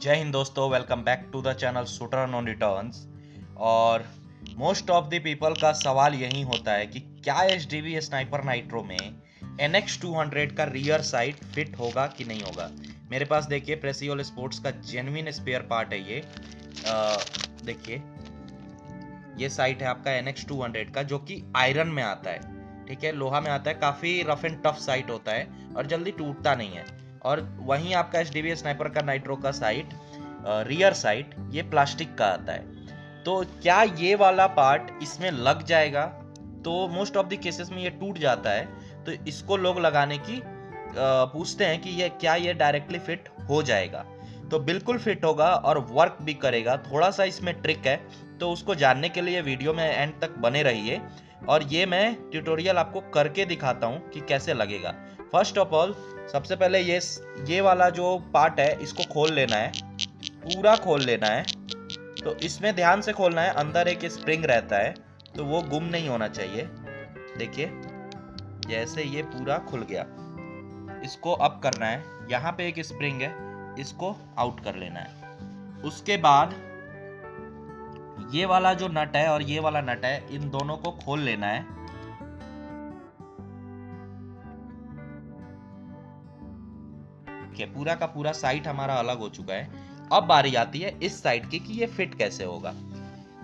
जय हिंद दोस्तों, welcome back to the channel shooter on returns. और मोस्ट ऑफ द पीपल का सवाल यही होता है कि क्या एच.डी.वी स्नाइपर नाइट्रो में NX200 का रियर साइट फिट होगा कि नहीं होगा। मेरे पास देखिए प्रेसियोल स्पोर्ट्स का जेन्युइन स्पेयर पार्ट है ये। देखिए ये साइट है आपका NX200 का, जो कि आयरन में आता है, ठीक है, लोहा में आता है। काफ़ी रफ एंड टफ साइट होता है और जल्दी टूटता नहीं है। और वहीं आपका एच.डी.वी स्नाइपर का नाइट्रो का साइट, रियर साइट, ये प्लास्टिक का आता है। तो क्या ये वाला पार्ट इसमें लग जाएगा? तो मोस्ट ऑफ द केसेस में ये टूट जाता है। तो इसको लोग लगाने की पूछते हैं कि ये डायरेक्टली फिट हो जाएगा। तो बिल्कुल फिट होगा और वर्क भी करेगा। थोड़ा सा इसमें ट्रिक है, तो उसको जानने के लिए वीडियो में एंड तक बने रहिए। और ये मैं ट्यूटोरियल आपको करके दिखाता हूँ कि कैसे लगेगा। फर्स्ट ऑफ ऑल, सबसे पहले ये वाला जो पार्ट है इसको खोल लेना है, पूरा खोल लेना है। तो इसमें ध्यान से खोलना है, अंदर एक स्प्रिंग रहता है तो वो गुम नहीं होना चाहिए। देखिए जैसे ये पूरा खुल गया, इसको अप करना है। यहाँ पे एक स्प्रिंग है, इसको आउट कर लेना है। उसके बाद ये वाला जो नट है और ये वाला नट है, इन दोनों को खोल लेना है। पूरा का पूरा साइड हमारा अलग हो चुका है। अब बारी आती है इस साइड की कि ये फिट कैसे होगा।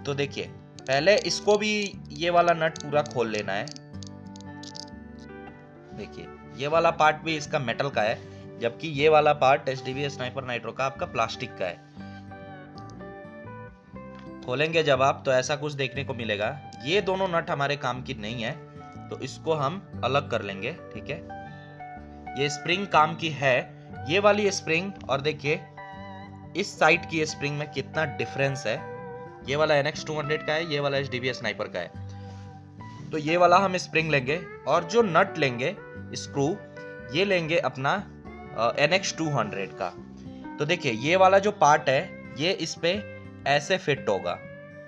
तो देखिए पहले इसको भी ये वाला नट पूरा खोल लेना है। देखिए ये वाला पार्ट भी इसका मेटल का है, जबकि ये वाला पार्ट एच.डी.वी स्नाइपर नाइट्रो का आपका प्लास्टिक का है। खोलेंगे जब आप, तो ऐसा कुछ देखने को मिलेगा। ये दोनों नट हमारे काम की नहीं है, तो इसको हम अलग कर लेंगे, ठीक है। ये स्प्रिंग काम की है, ये वाली स्प्रिंग। और देखिए इस साइड की स्प्रिंग में कितना डिफरेंस है। ये वाला NX200 का है, ये वाला एच.डी.वी स्नाइपर का है। तो ये वाला हम स्प्रिंग लेंगे और जो नट लेंगे, स्क्रू, ये लेंगे अपना NX200 का। तो देखिए ये वाला जो पार्ट है ये इस पे ऐसे फिट होगा।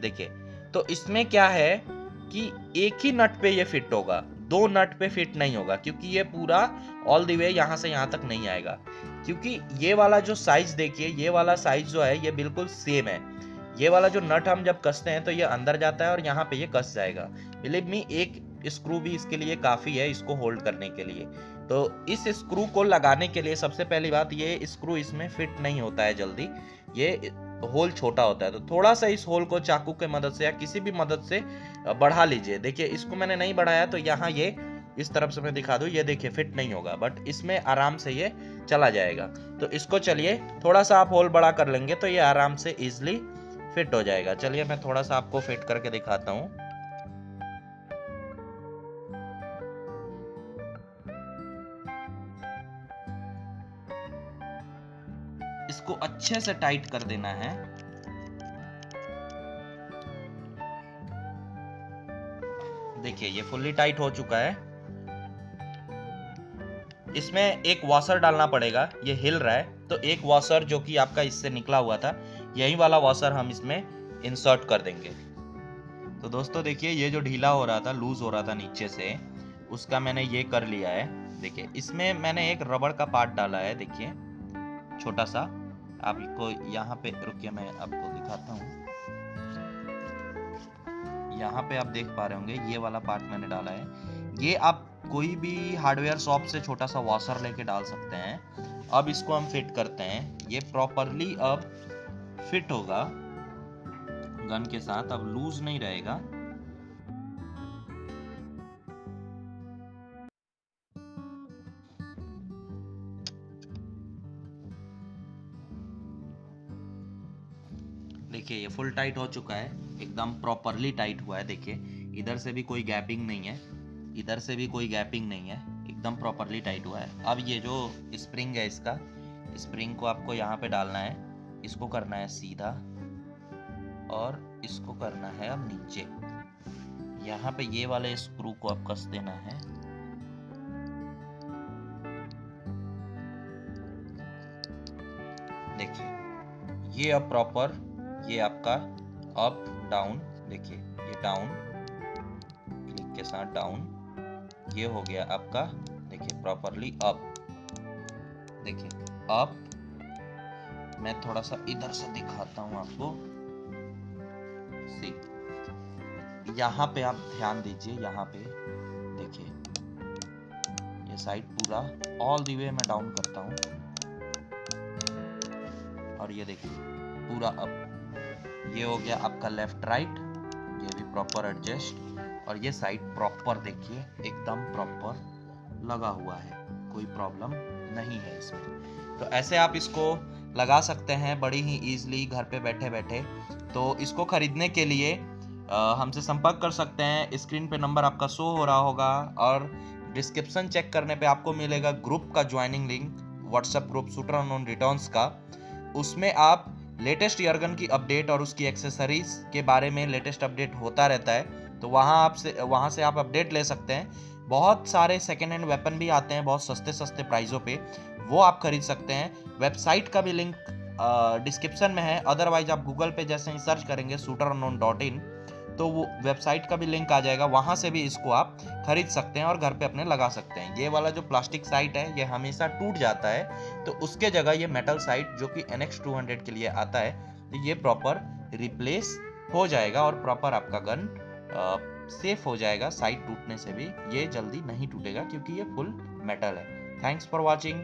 देखिए तो इसमें क्या है कि एक ही नट पे ये फिट होगा, दो नट पे फिट नहीं होगा, क्योंकि ये पूरा ऑल द वे यहाँ से यहाँ तक नहीं आएगा। क्योंकि ये वाला जो साइज देखिए, ये वाला साइज जो है ये बिल्कुल सेम है। ये वाला जो नट हम जब कसते हैं तो ये अंदर जाता है और यहाँ पे ये कस जाएगा। बिलीव मी, एक स्क्रू भी इसके लिए काफ़ी है, इसको होल्ड करने के लिए। तो इस स्क्रू को लगाने के लिए सबसे पहली बात, ये स्क्रू इसमें फिट नहीं होता है जल्दी, ये होल छोटा होता है। तो थोड़ा सा इस होल को चाकू के मदद से या किसी भी मदद से बढ़ा लीजिए। देखिए इसको मैंने नहीं बढ़ाया, तो यहाँ ये इस तरफ से मैं दिखा दूँ, ये देखिए फिट नहीं होगा, बट इसमें आराम से ये चला जाएगा। तो इसको चलिए थोड़ा सा आप होल बड़ा कर लेंगे तो ये आराम से इजिली फिट हो जाएगा। चलिए मैं थोड़ा सा आपको फिट करके दिखाता हूँ। इसको अच्छे से टाइट कर देना है। देखिए ये फुल्ली टाइट हो चुका है। इसमें एक वॉशर डालना पड़ेगा, ये हिल रहा है, तो एक वॉशर जो कि आपका इससे निकला हुआ था, यही वाला वॉशर हम इसमें इंसर्ट कर देंगे। तो दोस्तों देखिए ये जो ढीला हो रहा था, लूज हो रहा था नीचे से, उसका मैंने ये कर लिया है। देखिए इसमें मैंने एक रबड़ का पार्ट डाला है, देखिए छोटा सा। आपको यहाँ पे रुकिए, मैं आपको दिखाता हूँ। यहाँ पे आप देख पा रहे होंगे ये वाला पार्ट मैंने डाला है। ये आप कोई भी हार्डवेयर शॉप से छोटा सा वॉशर लेके डाल सकते हैं। अब इसको हम फिट करते हैं। ये प्रॉपरली अब फिट होगा गन के साथ, अब लूज नहीं रहेगा। देखिए ये फुल टाइट हो चुका है, एकदम प्रॉपरली टाइट हुआ है। देखिए इधर से भी कोई गैपिंग नहीं है, इधर से भी कोई गैपिंग नहीं है, एकदम प्रॉपरली टाइट हुआ है। अब ये जो स्प्रिंग है, इसका स्प्रिंग को आपको यहाँ पे डालना है, इसको करना है सीधा और इसको करना है अब नीचे। यहाँ पे ये वाले स्क्रू को आप कस देना है। देखिए ये अब प्रॉपर, ये आपका अप डाउन, देखिए ये डाउन, क्लिक के साथ डाउन, ये हो गया आपका। देखिए प्रॉपरली अप, देखिए अप मैं थोड़ा सा इधर से दिखाता हूँ आपको। सी, यहाँ पे आप ध्यान दीजिए, यहाँ पे देखिए ये साइड पूरा ऑल द वे मैं डाउन करता हूँ और ये देखिए पूरा अप। ये हो गया आपका लेफ्ट राइट, ये भी प्रॉपर एडजस्ट, और ये साइड प्रॉपर देखिए एकदम प्रॉपर लगा हुआ है, कोई प्रॉब्लम नहीं है इसमें। तो ऐसे आप इसको लगा सकते हैं बड़ी ही ईजिली घर पे बैठे बैठे। तो इसको खरीदने के लिए हमसे संपर्क कर सकते हैं। स्क्रीन पे नंबर आपका शो हो रहा होगा और डिस्क्रिप्शन चेक करने पे आपको मिलेगा ग्रुप का joining link, WhatsApp group shooter unknown returns का। उसमें आप लेटेस्ट ईयरगन की अपडेट और उसकी एक्सेसरीज के बारे में लेटेस्ट अपडेट होता रहता है, तो वहाँ से आप अपडेट ले सकते हैं। बहुत सारे सेकेंड हैंड वेपन भी आते हैं बहुत सस्ते सस्ते प्राइसों पे, वो आप खरीद सकते हैं। वेबसाइट का भी लिंक डिस्क्रिप्शन में है, अदरवाइज आप गूगल पे जैसे ही सर्च करेंगे shooterunknown.in तो वो वेबसाइट का भी लिंक आ जाएगा, वहाँ से भी इसको आप खरीद सकते हैं और घर पे अपने लगा सकते हैं। ये वाला जो प्लास्टिक साइट है ये हमेशा टूट जाता है, तो उसके जगह ये मेटल साइट जो कि NX200 के लिए आता है, तो ये प्रॉपर रिप्लेस हो जाएगा और प्रॉपर आपका गन सेफ हो जाएगा। साइट टूटने से भी ये जल्दी नहीं टूटेगा क्योंकि ये फुल मेटल है। Thanks for watching.